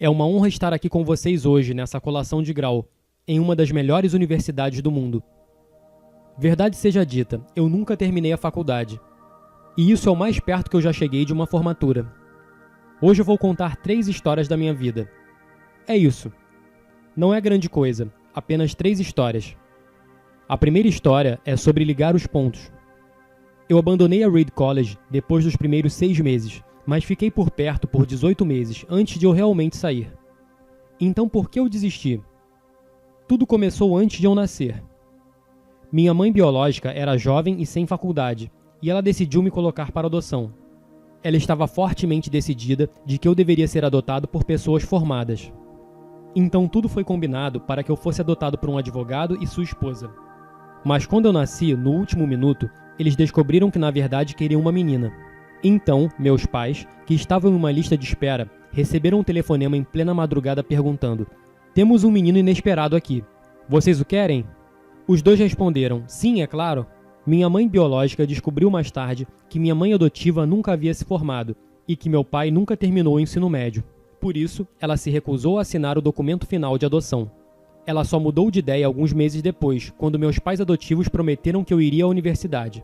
É uma honra estar aqui com vocês hoje nessa colação de grau, em uma das melhores universidades do mundo. Verdade seja dita, eu nunca terminei a faculdade. E isso é o mais perto que eu já cheguei de uma formatura. Hoje eu vou contar 3 histórias da minha vida. É isso. Não é grande coisa, apenas 3 histórias. A primeira história é sobre ligar os pontos. Eu abandonei a Reed College depois dos primeiros 6 meses, mas fiquei por perto por 18 meses antes de eu realmente sair. Então por que eu desisti? Tudo começou antes de eu nascer. Minha mãe biológica era jovem e sem faculdade, e ela decidiu me colocar para adoção. Ela estava fortemente decidida de que eu deveria ser adotado por pessoas formadas. Então tudo foi combinado para que eu fosse adotado por um advogado e sua esposa. Mas quando eu nasci, no último minuto, eles descobriram que na verdade queriam uma menina. Então, meus pais, que estavam em uma lista de espera, receberam um telefonema em plena madrugada perguntando: "Temos um menino inesperado aqui. Vocês o querem?" Os dois responderam: "Sim, é claro." Minha mãe biológica descobriu mais tarde que minha mãe adotiva nunca havia se formado e que meu pai nunca terminou o ensino médio. Por isso, ela se recusou a assinar o documento final de adoção. Ela só mudou de ideia alguns meses depois, quando meus pais adotivos prometeram que eu iria à universidade.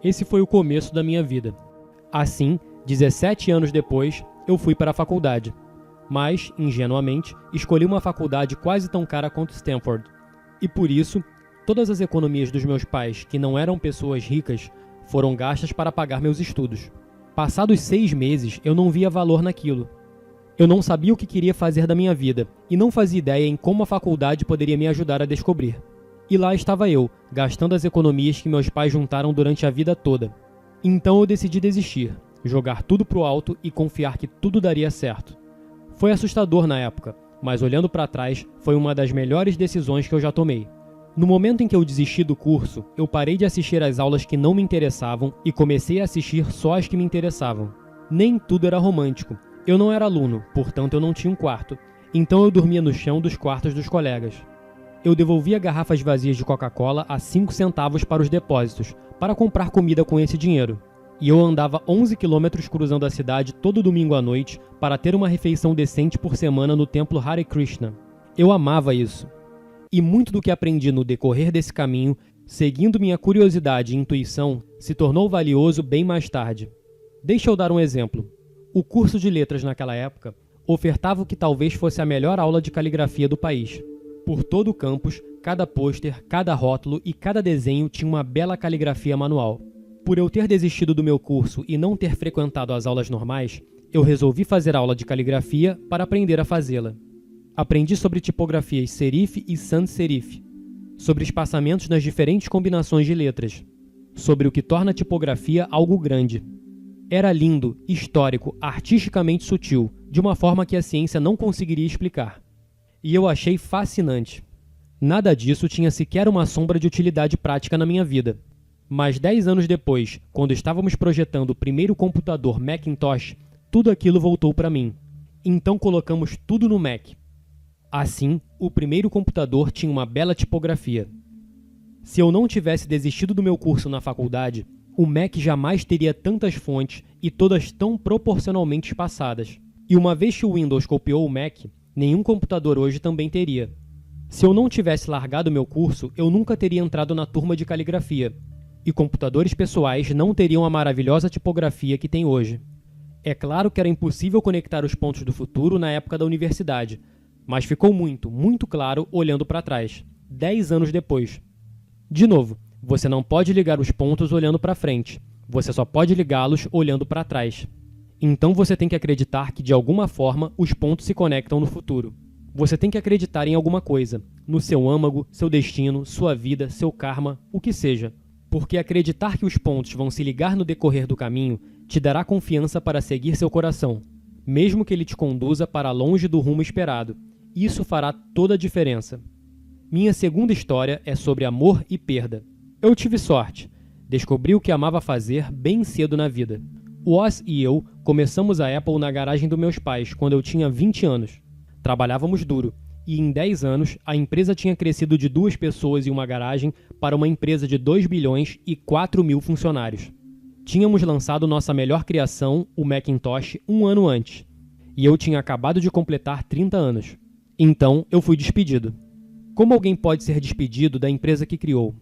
Esse foi o começo da minha vida. Assim, 17 anos depois, eu fui para a faculdade. Mas, ingenuamente, escolhi uma faculdade quase tão cara quanto Stanford. E por isso, todas as economias dos meus pais, que não eram pessoas ricas, foram gastas para pagar meus estudos. Passados 6 meses, eu não via valor naquilo. Eu não sabia o que queria fazer da minha vida, e não fazia ideia em como a faculdade poderia me ajudar a descobrir. E lá estava eu, gastando as economias que meus pais juntaram durante a vida toda. Então eu decidi desistir, jogar tudo pro alto e confiar que tudo daria certo. Foi assustador na época, mas olhando para trás, foi uma das melhores decisões que eu já tomei. No momento em que eu desisti do curso, eu parei de assistir às aulas que não me interessavam e comecei a assistir só as que me interessavam. Nem tudo era romântico. Eu não era aluno, portanto eu não tinha um quarto, então eu dormia no chão dos quartos dos colegas. Eu devolvia garrafas vazias de Coca-Cola a 5 centavos para os depósitos, para comprar comida com esse dinheiro. E eu andava 11 quilômetros cruzando a cidade todo domingo à noite para ter uma refeição decente por semana no templo Hare Krishna. Eu amava isso. E muito do que aprendi no decorrer desse caminho, seguindo minha curiosidade e intuição, se tornou valioso bem mais tarde. Deixa eu dar um exemplo. O curso de letras naquela época ofertava o que talvez fosse a melhor aula de caligrafia do país. Por todo o campus, cada pôster, cada rótulo e cada desenho tinha uma bela caligrafia manual. Por eu ter desistido do meu curso e não ter frequentado as aulas normais, eu resolvi fazer aula de caligrafia para aprender a fazê-la. Aprendi sobre tipografias serif e sans serif, sobre espaçamentos nas diferentes combinações de letras, sobre o que torna a tipografia algo grande. Era lindo, histórico, artisticamente sutil, de uma forma que a ciência não conseguiria explicar. E eu achei fascinante. Nada disso tinha sequer uma sombra de utilidade prática na minha vida. Mas 10 anos depois, quando estávamos projetando o primeiro computador Macintosh, tudo aquilo voltou para mim. Então colocamos tudo no Mac. Assim, o primeiro computador tinha uma bela tipografia. Se eu não tivesse desistido do meu curso na faculdade, o Mac jamais teria tantas fontes e todas tão proporcionalmente espaçadas. E uma vez que o Windows copiou o Mac, nenhum computador hoje também teria. Se eu não tivesse largado meu curso, eu nunca teria entrado na turma de caligrafia. E computadores pessoais não teriam a maravilhosa tipografia que tem hoje. É claro que era impossível conectar os pontos do futuro na época da universidade, mas ficou muito, muito claro olhando para trás, 10 anos depois. De novo, você não pode ligar os pontos olhando para frente, você só pode ligá-los olhando para trás. Então você tem que acreditar que de alguma forma os pontos se conectam no futuro. Você tem que acreditar em alguma coisa, no seu âmago, seu destino, sua vida, seu karma, o que seja. Porque acreditar que os pontos vão se ligar no decorrer do caminho te dará confiança para seguir seu coração, mesmo que ele te conduza para longe do rumo esperado. Isso fará toda a diferença. Minha segunda história é sobre amor e perda. Eu tive sorte. Descobri o que amava fazer bem cedo na vida. O Oz e eu começamos a Apple na garagem dos meus pais quando eu tinha 20 anos. Trabalhávamos duro. E em 10 anos, a empresa tinha crescido de 2 pessoas e uma garagem para uma empresa de 2 bilhões e 4 mil funcionários. Tínhamos lançado nossa melhor criação, o Macintosh, um ano antes. e eu tinha acabado de completar 30 anos. Então, eu fui despedido. Como alguém pode ser despedido da empresa que criou?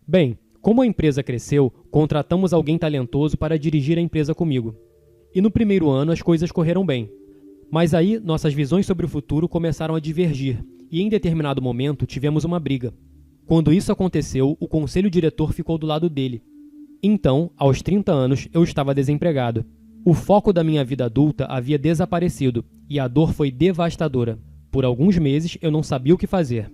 Bem, como a empresa cresceu, contratamos alguém talentoso para dirigir a empresa comigo. E no primeiro ano as coisas correram bem. Mas aí nossas visões sobre o futuro começaram a divergir e em determinado momento tivemos uma briga. Quando isso aconteceu, o conselho diretor ficou do lado dele. Então, aos 30 anos, eu estava desempregado. O foco da minha vida adulta havia desaparecido e a dor foi devastadora. Por alguns meses eu não sabia o que fazer.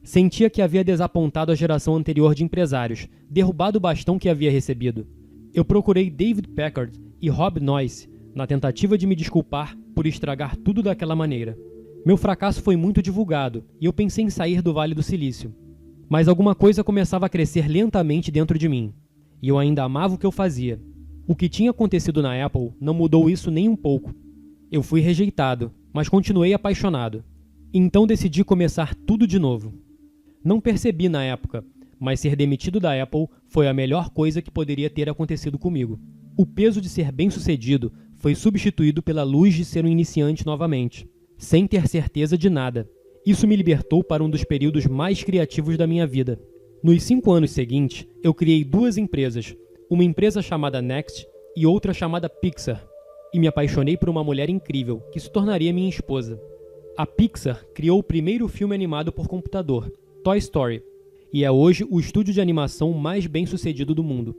Sentia que havia desapontado a geração anterior de empresários, derrubado o bastão que havia recebido. Eu procurei David Packard e Rob Noyce na tentativa de me desculpar por estragar tudo daquela maneira. Meu fracasso foi muito divulgado e eu pensei em sair do Vale do Silício. Mas alguma coisa começava a crescer lentamente dentro de mim. E eu ainda amava o que eu fazia. O que tinha acontecido na Apple não mudou isso nem um pouco. Eu fui rejeitado, mas continuei apaixonado. Então decidi começar tudo de novo. Não percebi na época, mas ser demitido da Apple foi a melhor coisa que poderia ter acontecido comigo. O peso de ser bem-sucedido foi substituído pela luz de ser um iniciante novamente, sem ter certeza de nada. Isso me libertou para um dos períodos mais criativos da minha vida. Nos 5 anos seguintes, eu criei 2 empresas, uma empresa chamada Next e outra chamada Pixar, e me apaixonei por uma mulher incrível, que se tornaria minha esposa. A Pixar criou o primeiro filme animado por computador, Toy Story, e é hoje o estúdio de animação mais bem-sucedido do mundo.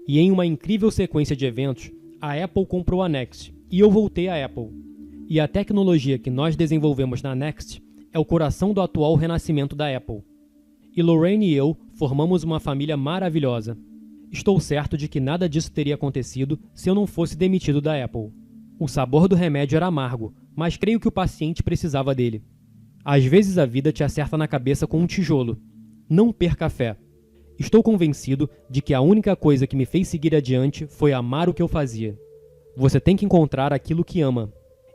E em uma incrível sequência de eventos, a Apple comprou a Next, e eu voltei à Apple. E a tecnologia que nós desenvolvemos na Next é o coração do atual renascimento da Apple. E Lorraine e eu formamos uma família maravilhosa. Estou certo de que nada disso teria acontecido se eu não fosse demitido da Apple. O sabor do remédio era amargo, mas creio que o paciente precisava dele. Às vezes a vida te acerta na cabeça com um tijolo. Não perca a fé. Estou convencido de que a única coisa que me fez seguir adiante foi amar o que eu fazia. Você tem que encontrar aquilo que ama.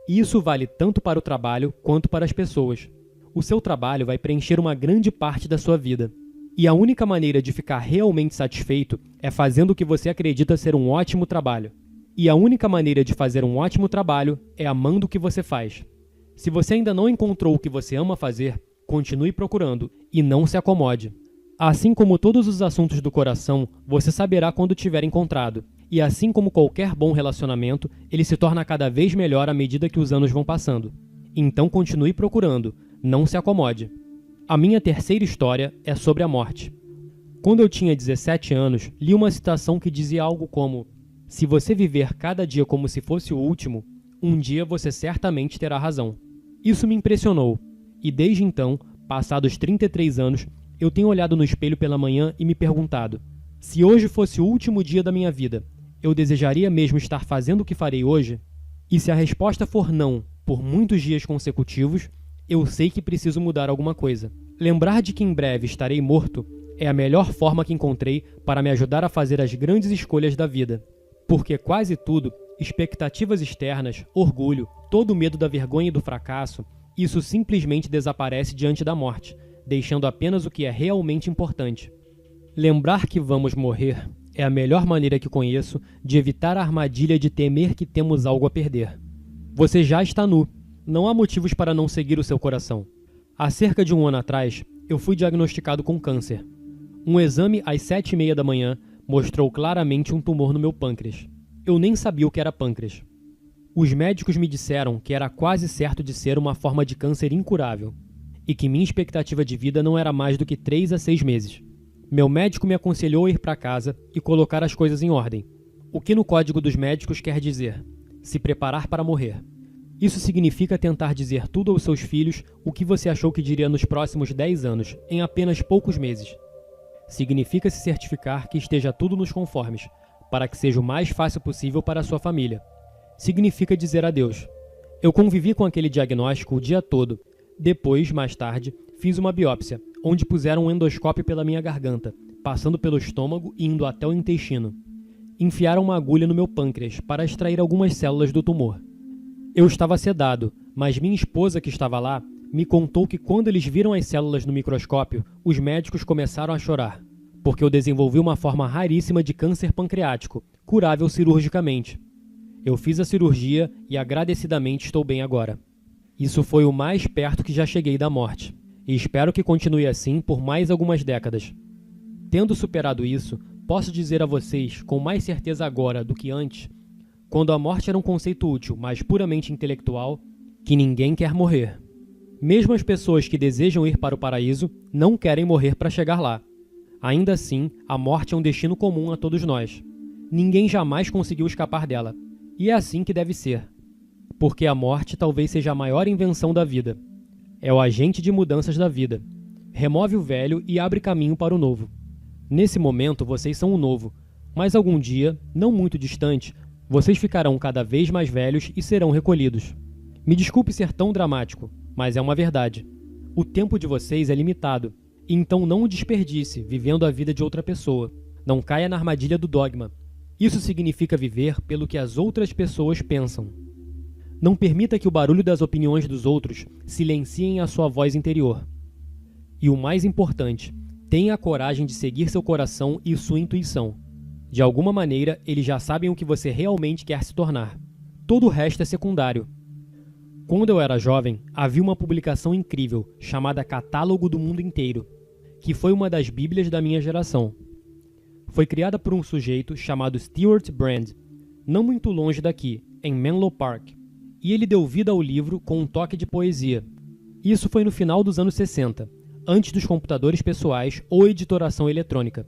E isso vale tanto para o trabalho quanto para as pessoas. O seu trabalho vai preencher uma grande parte da sua vida. E a única maneira de ficar realmente satisfeito é fazendo o que você acredita ser um ótimo trabalho. E a única maneira de fazer um ótimo trabalho é amando o que você faz. Se você ainda não encontrou o que você ama fazer, continue procurando e não se acomode. Assim como todos os assuntos do coração, você saberá quando tiver encontrado. E assim como qualquer bom relacionamento, ele se torna cada vez melhor à medida que os anos vão passando. Então continue procurando, não se acomode. A minha terceira história é sobre a morte. Quando eu tinha 17 anos, li uma citação que dizia algo como: se você viver cada dia como se fosse o último, um dia você certamente terá razão. Isso me impressionou, e desde então, passados 33 anos, eu tenho olhado no espelho pela manhã e me perguntado: se hoje fosse o último dia da minha vida, eu desejaria mesmo estar fazendo o que farei hoje? E se a resposta for não, por muitos dias consecutivos, eu sei que preciso mudar alguma coisa. Lembrar de que em breve estarei morto é a melhor forma que encontrei para me ajudar a fazer as grandes escolhas da vida. Porque quase tudo, expectativas externas, orgulho, todo o medo da vergonha e do fracasso, isso simplesmente desaparece diante da morte, deixando apenas o que é realmente importante. Lembrar que vamos morrer é a melhor maneira que conheço de evitar a armadilha de temer que temos algo a perder. Você já está nu. Não há motivos para não seguir o seu coração. Há cerca de 1 ano atrás, eu fui diagnosticado com câncer. Um exame às 7h30 da manhã mostrou claramente um tumor no meu pâncreas. Eu nem sabia o que era pâncreas. Os médicos me disseram que era quase certo de ser uma forma de câncer incurável e que minha expectativa de vida não era mais do que 3 a 6 meses. Meu médico me aconselhou a ir para casa e colocar as coisas em ordem, o que no código dos médicos quer dizer: se preparar para morrer. Isso significa tentar dizer tudo aos seus filhos o que você achou que diria nos próximos 10 anos, em apenas poucos meses. Significa se certificar que esteja tudo nos conformes, para que seja o mais fácil possível para a sua família. Significa dizer adeus. Eu convivi com aquele diagnóstico o dia todo. Depois, mais tarde, fiz uma biópsia, onde puseram um endoscópio pela minha garganta, passando pelo estômago e indo até o intestino. Enfiaram uma agulha no meu pâncreas para extrair algumas células do tumor. Eu estava sedado, mas minha esposa, que estava lá, me contou que quando eles viram as células no microscópio, os médicos começaram a chorar, porque eu desenvolvi uma forma raríssima de câncer pancreático, curável cirurgicamente. Eu fiz a cirurgia e agradecidamente estou bem agora. Isso foi o mais perto que já cheguei da morte, e espero que continue assim por mais algumas décadas. Tendo superado isso, posso dizer a vocês com mais certeza agora do que antes, quando a morte era um conceito útil, mas puramente intelectual, que ninguém quer morrer. Mesmo as pessoas que desejam ir para o paraíso não querem morrer para chegar lá. Ainda assim, a morte é um destino comum a todos nós. Ninguém jamais conseguiu escapar dela. E é assim que deve ser. Porque a morte talvez seja a maior invenção da vida. É o agente de mudanças da vida. Remove o velho e abre caminho para o novo. Nesse momento, vocês são o novo. Mas algum dia, não muito distante, vocês ficarão cada vez mais velhos e serão recolhidos. Me desculpe ser tão dramático, mas é uma verdade. O tempo de vocês é limitado, então não o desperdice vivendo a vida de outra pessoa. Não caia na armadilha do dogma. Isso significa viver pelo que as outras pessoas pensam. Não permita que o barulho das opiniões dos outros silenciem a sua voz interior. E o mais importante, tenha a coragem de seguir seu coração e sua intuição. De alguma maneira, eles já sabem o que você realmente quer se tornar. Todo o resto é secundário. Quando eu era jovem, havia uma publicação incrível chamada Catálogo do Mundo Inteiro, que foi uma das bíblias da minha geração. Foi criada por um sujeito chamado Stewart Brand, não muito longe daqui, em Menlo Park, e ele deu vida ao livro com um toque de poesia. Isso foi no final dos anos 60, antes dos computadores pessoais ou editoração eletrônica.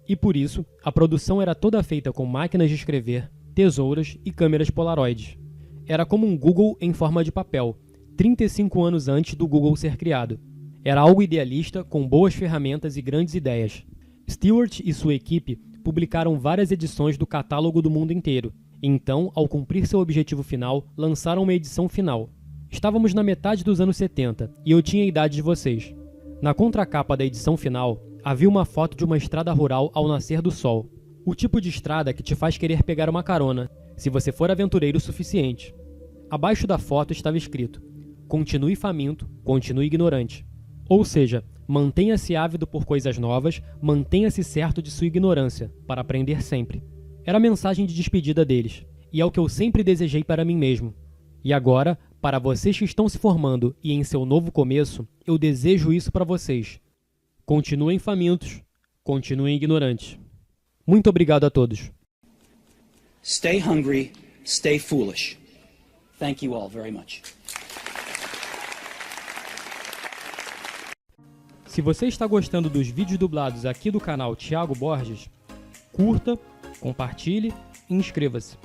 E por isso, a produção era toda feita com máquinas de escrever, tesouras e câmeras Polaroid. Era como um Google em forma de papel, 35 anos antes do Google ser criado. Era algo idealista, com boas ferramentas e grandes ideias. Stewart e sua equipe publicaram várias edições do Catálogo do Mundo Inteiro. Então, ao cumprir seu objetivo final, lançaram uma edição final. Estávamos na metade dos anos 70 e eu tinha a idade de vocês. Na contracapa da edição final, havia uma foto de uma estrada rural ao nascer do sol. O tipo de estrada que te faz querer pegar uma carona, se você for aventureiro o suficiente. Abaixo da foto estava escrito: continue faminto, continue ignorante. Ou seja, mantenha-se ávido por coisas novas, mantenha-se certo de sua ignorância, para aprender sempre. Era a mensagem de despedida deles, e é o que eu sempre desejei para mim mesmo. E agora, para vocês que estão se formando e em seu novo começo, eu desejo isso para vocês. Continuem famintos, continuem ignorantes. Muito obrigado a todos. Stay hungry, stay foolish. Thank you all very much. Se você está gostando dos vídeos dublados aqui do canal Thiago Borges, curta, compartilhe e inscreva-se.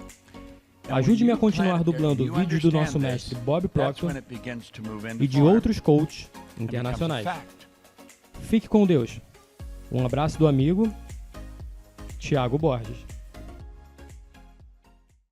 Ajude-me a continuar dublando vídeos do nosso mestre Bob Proctor e de outros coaches internacionais. Fique com Deus. Um abraço do amigo Thiago Borges.